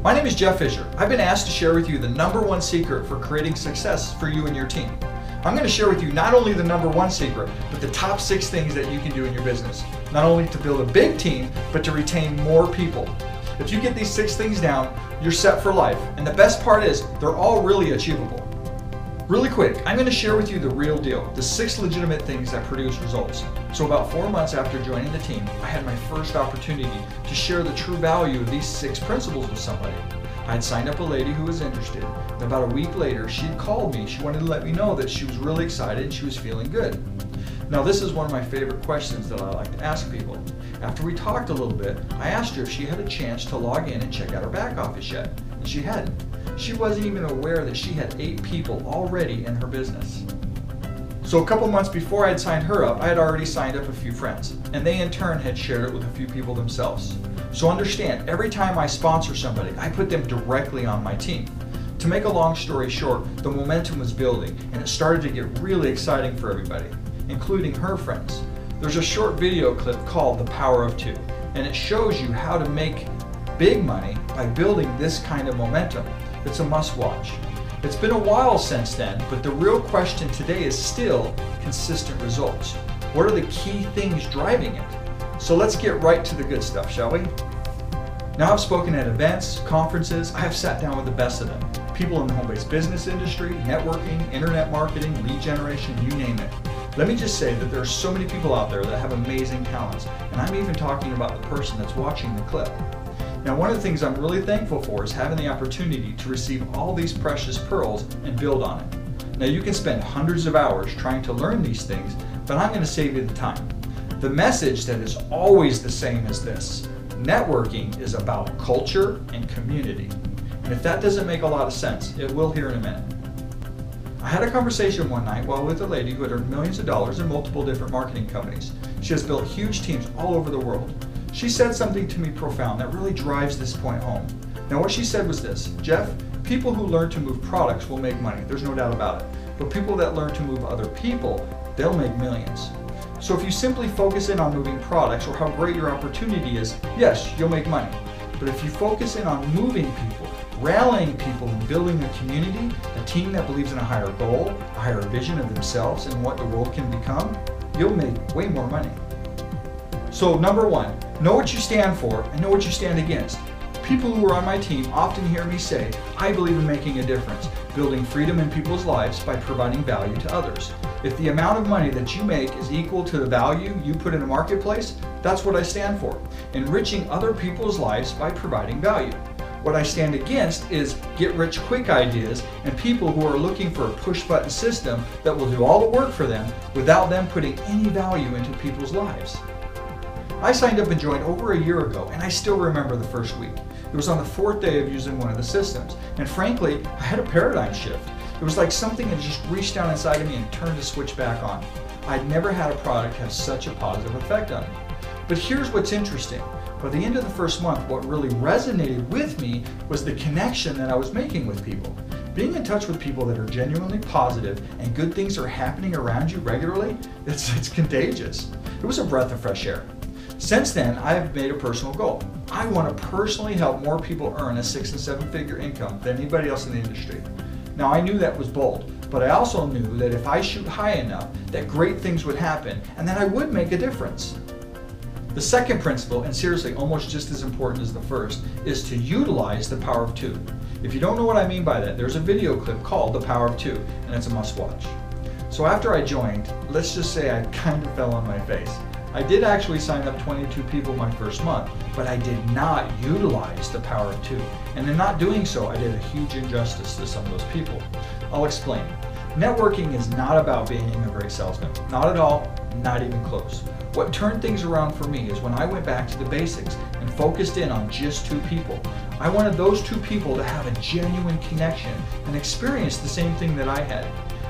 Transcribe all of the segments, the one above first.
My name is Jeff Fischer. I've been asked to share with you the #1 secret for creating success for you and your team. I'm going to share with you not only the #1 secret, but the top 6 things that you can do in your business. Not only to build a big team, but to retain more people. If you get these 6 things down, you're set for life. And the best part is, they're all really achievable. Really quick, I'm going to share with you the real deal, the 6 legitimate things that produce results. So about 4 months after joining the team, I had my first opportunity to share the true value of these 6 principles with somebody. I had signed up a lady who was interested, and about a week later, she'd called me. She wanted to let me know that she was really excited and she was feeling good. Now this is one of my favorite questions that I like to ask people. After we talked a little bit, I asked her if she had a chance to log in and check out her back office yet, and she hadn't. She wasn't even aware that she had 8 people already in her business. So a couple months before I had signed her up, I had already signed up a few friends, and they in turn had shared it with a few people themselves. So understand, every time I sponsor somebody, I put them directly on my team. To make a long story short, the momentum was building, and it started to get really exciting for everybody, including her friends. There's a short video clip called The Power of 2, and it shows you how to make big money by building this kind of momentum. It's a must-watch. It's been a while since then, but the real question today is still consistent results. What are the key things driving it? So let's get right to the good stuff, shall we? Now I've spoken at events, conferences, I have sat down with the best of them. People in the home-based business industry, networking, internet marketing, lead generation, you name it. Let me just say that there are so many people out there that have amazing talents, and I'm even talking about the person that's watching the clip. Now one of the things I'm really thankful for is having the opportunity to receive all these precious pearls and build on it. Now you can spend hundreds of hours trying to learn these things, but I'm going to save you the time. The message that is always the same is this: networking is about culture and community. And if that doesn't make a lot of sense, it will here in a minute. I had a conversation one night while with a lady who had earned millions of dollars in multiple different marketing companies. She has built huge teams all over the world. She said something to me profound that really drives this point home. Now what she said was this: Jeff, people who learn to move products will make money, there's no doubt about it. But people that learn to move other people, they'll make millions. So if you simply focus in on moving products or how great your opportunity is, yes, you'll make money. But if you focus in on moving people, rallying people, and building a community, a team that believes in a higher goal, a higher vision of themselves and what the world can become, you'll make way more money. So #1, know what you stand for and know what you stand against. People who are on my team often hear me say, I believe in making a difference, building freedom in people's lives by providing value to others. If the amount of money that you make is equal to the value you put in a marketplace, that's what I stand for, enriching other people's lives by providing value. What I stand against is get-rich-quick ideas and people who are looking for a push-button system that will do all the work for them without them putting any value into people's lives. I signed up and joined over a year ago, and I still remember the first week. It was on the 4th day of using one of the systems, and frankly, I had a paradigm shift. It was like something had just reached down inside of me and turned the switch back on. I'd never had a product have such a positive effect on me. But here's what's interesting. By the end of the first month, what really resonated with me was the connection that I was making with people. Being in touch with people that are genuinely positive and good things are happening around you regularly, it's contagious. It was a breath of fresh air. Since then, I have made a personal goal. I want to personally help more people earn a 6- and 7-figure income than anybody else in the industry. Now I knew that was bold, but I also knew that if I shoot high enough, that great things would happen and that I would make a difference. The second principle, and seriously almost just as important as the first, is to utilize the power of 2. If you don't know what I mean by that, there's a video clip called The Power of 2, and it's a must-watch. So after I joined, let's just say I kind of fell on my face. I did actually sign up 22 people my first month, but I did not utilize the power of 2. And in not doing so, I did a huge injustice to some of those people. I'll explain. Networking is not about being a great salesman. Not at all, not even close. What turned things around for me is when I went back to the basics and focused in on just 2 people. I wanted those 2 people to have a genuine connection and experience the same thing that I had.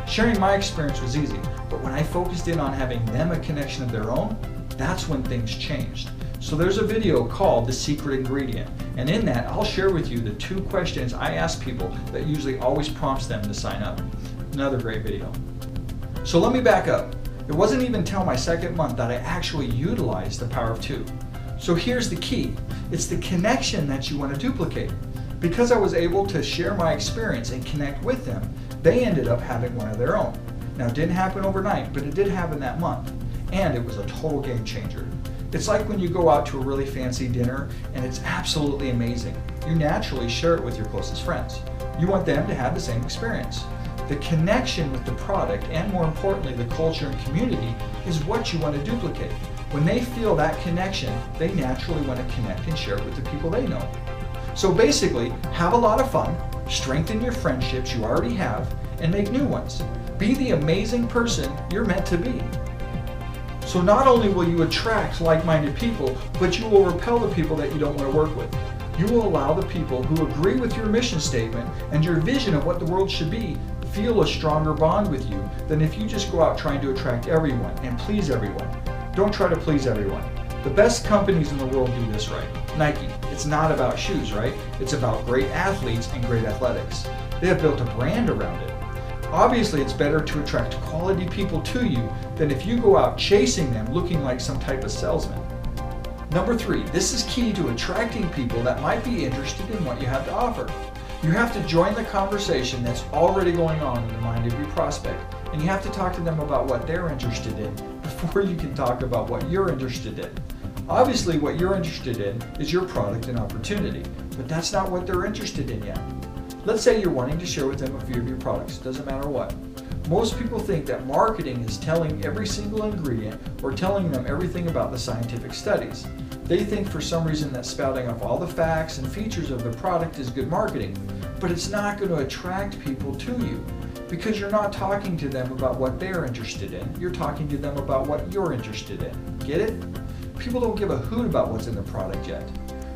Sharing my experience was easy, but when I focused in on having them a connection of their own, that's when things changed. So there's a video called The Secret Ingredient, and in that I'll share with you the 2 questions I ask people that usually always prompts them to sign up. Another great video. So let me back up. It wasn't even until my 2nd month that I actually utilized the power of 2. So here's the key. It's the connection that you want to duplicate. Because I was able to share my experience and connect with them, they ended up having one of their own. Now, it didn't happen overnight, but it did happen that month, and it was a total game changer. It's like when you go out to a really fancy dinner and it's absolutely amazing. You naturally share it with your closest friends. You want them to have the same experience. The connection with the product, and more importantly, the culture and community, is what you want to duplicate. When they feel that connection, they naturally want to connect and share it with the people they know. So basically, have a lot of fun, strengthen your friendships you already have, and make new ones. Be the amazing person you're meant to be. So not only will you attract like-minded people, but you will repel the people that you don't want to work with. You will allow the people who agree with your mission statement and your vision of what the world should be feel a stronger bond with you than if you just go out trying to attract everyone and please everyone. Don't try to please everyone. The best companies in the world do this right. Nike, it's not about shoes, right? It's about great athletes and great athletics. They have built a brand around it. Obviously, it's better to attract quality people to you than if you go out chasing them looking like some type of salesman. Number 3, this is key to attracting people that might be interested in what you have to offer. You have to join the conversation that's already going on in the mind of your prospect, and you have to talk to them about what they're interested in before you can talk about what you're interested in. Obviously, what you're interested in is your product and opportunity, but that's not what they're interested in yet. Let's say you're wanting to share with them a few of your products, doesn't matter what. Most people think that marketing is telling every single ingredient or telling them everything about the scientific studies. They think for some reason that spouting off all the facts and features of the product is good marketing, but it's not going to attract people to you because you're not talking to them about what they're interested in. You're talking to them about what you're interested in. Get it? People don't give a hoot about what's in the product yet.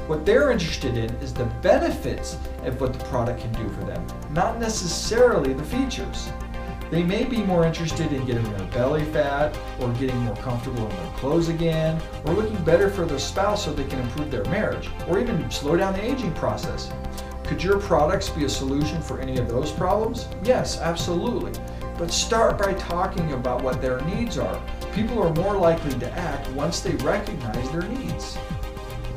What they're interested in is the benefits of what the product can do for them, not necessarily the features. They may be more interested in getting their belly fat, or getting more comfortable in their clothes again, or looking better for their spouse so they can improve their marriage, or even slow down the aging process. Could your products be a solution for any of those problems? Yes, absolutely. But start by talking about what their needs are. People are more likely to act once they recognize their needs.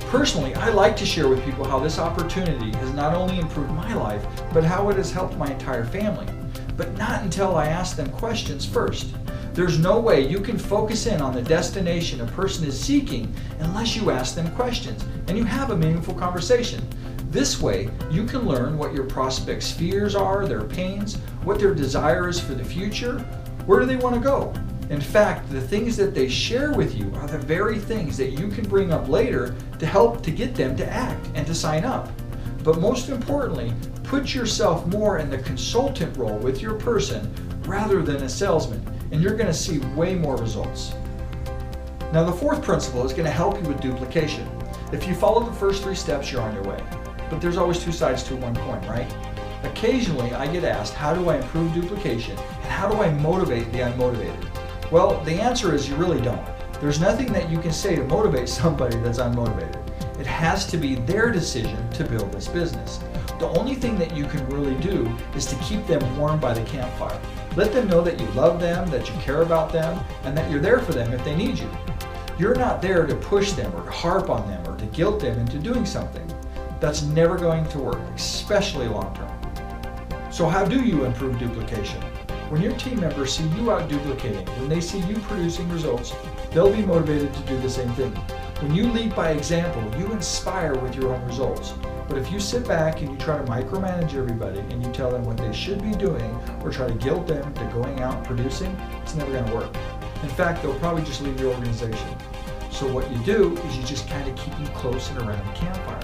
Personally, I like to share with people how this opportunity has not only improved my life, but how it has helped my entire family. But not until I ask them questions first. There's no way you can focus in on the destination a person is seeking unless you ask them questions and you have a meaningful conversation. This way, you can learn what your prospects' fears are, their pains, what their desire is for the future, where do they want to go. In fact, the things that they share with you are the very things that you can bring up later to help to get them to act and to sign up. But most importantly, put yourself more in the consultant role with your person rather than a salesman, and you're going to see way more results. Now, the 4th principle is going to help you with duplication. If you follow the first 3 steps, you're on your way. But there's always 2 sides to one coin, right? Occasionally, I get asked, how do I improve duplication, and how do I motivate the unmotivated? Well, the answer is you really don't. There's nothing that you can say to motivate somebody that's unmotivated. It has to be their decision to build this business. The only thing that you can really do is to keep them warm by the campfire. Let them know that you love them, that you care about them, and that you're there for them if they need you. You're not there to push them or to harp on them or to guilt them into doing something. That's never going to work, especially long term. So how do you improve duplication? When your team members see you out duplicating, when they see you producing results, they'll be motivated to do the same thing. When you lead by example, you inspire with your own results. But if you sit back and you try to micromanage everybody and you tell them what they should be doing or try to guilt them to going out and producing, it's never going to work. In fact, they'll probably just leave your organization. So what you do is you just kind of keep them close and around the campfire.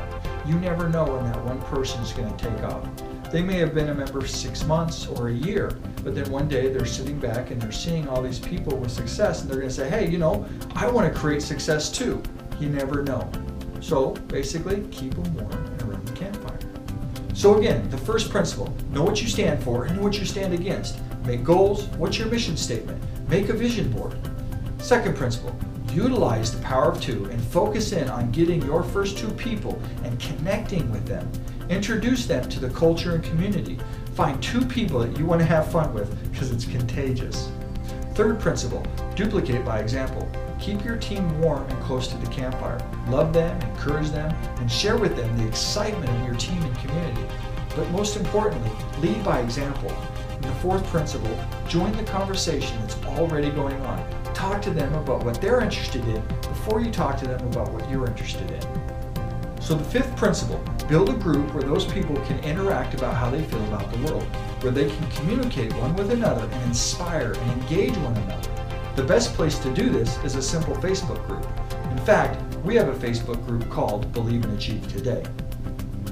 You never know when that one person is going to take off. They may have been a member for 6 months or a year, but then one day they're sitting back and they're seeing all these people with success and they're going to say, hey, I want to create success too. You never know. So basically, keep them warm and around the campfire. So again, the first principle, know what you stand for and know what you stand against. Make goals. What's your mission statement? Make a vision board. Second principle, utilize the power of 2 and focus in on getting your first 2 people and connecting with them. Introduce them to the culture and community. Find 2 people that you want to have fun with because it's contagious. Third principle, duplicate by example. Keep your team warm and close to the campfire. Love them, encourage them, and share with them the excitement of your team and community. But most importantly, lead by example. And the fourth principle, join the conversation that's already going on. Talk to them about what they're interested in before you talk to them about what you're interested in. So the fifth principle, build a group where those people can interact about how they feel about the world, where they can communicate one with another and inspire and engage one another. The best place to do this is a simple Facebook group. In fact, we have a Facebook group called Believe and Achieve Today.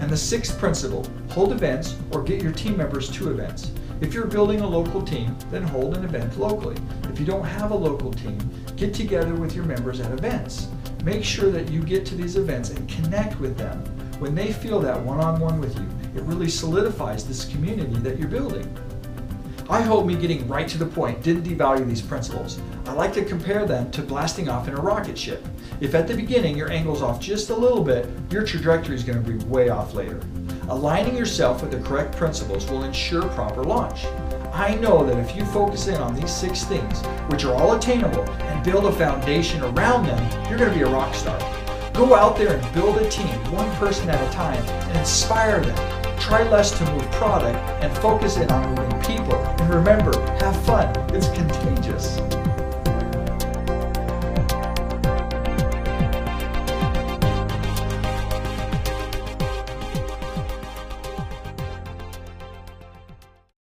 And the sixth principle, hold events or get your team members to events. If you're building a local team, then hold an event locally. If you don't have a local team, get together with your members at events. Make sure that you get to these events and connect with them. When they feel that one-on-one with you, it really solidifies this community that you're building. I hope me getting right to the point didn't devalue these principles. I like to compare them to blasting off in a rocket ship. If at the beginning your angle's off just a little bit, your trajectory is going to be way off later. Aligning yourself with the correct principles will ensure proper launch. I know that if you focus in on these 6 things, which are all attainable, and build a foundation around them, you're going to be a rock star. Go out there and build a team, one person at a time, and inspire them. Try less to move product and focus in on moving people. And remember, have fun. It's contagious.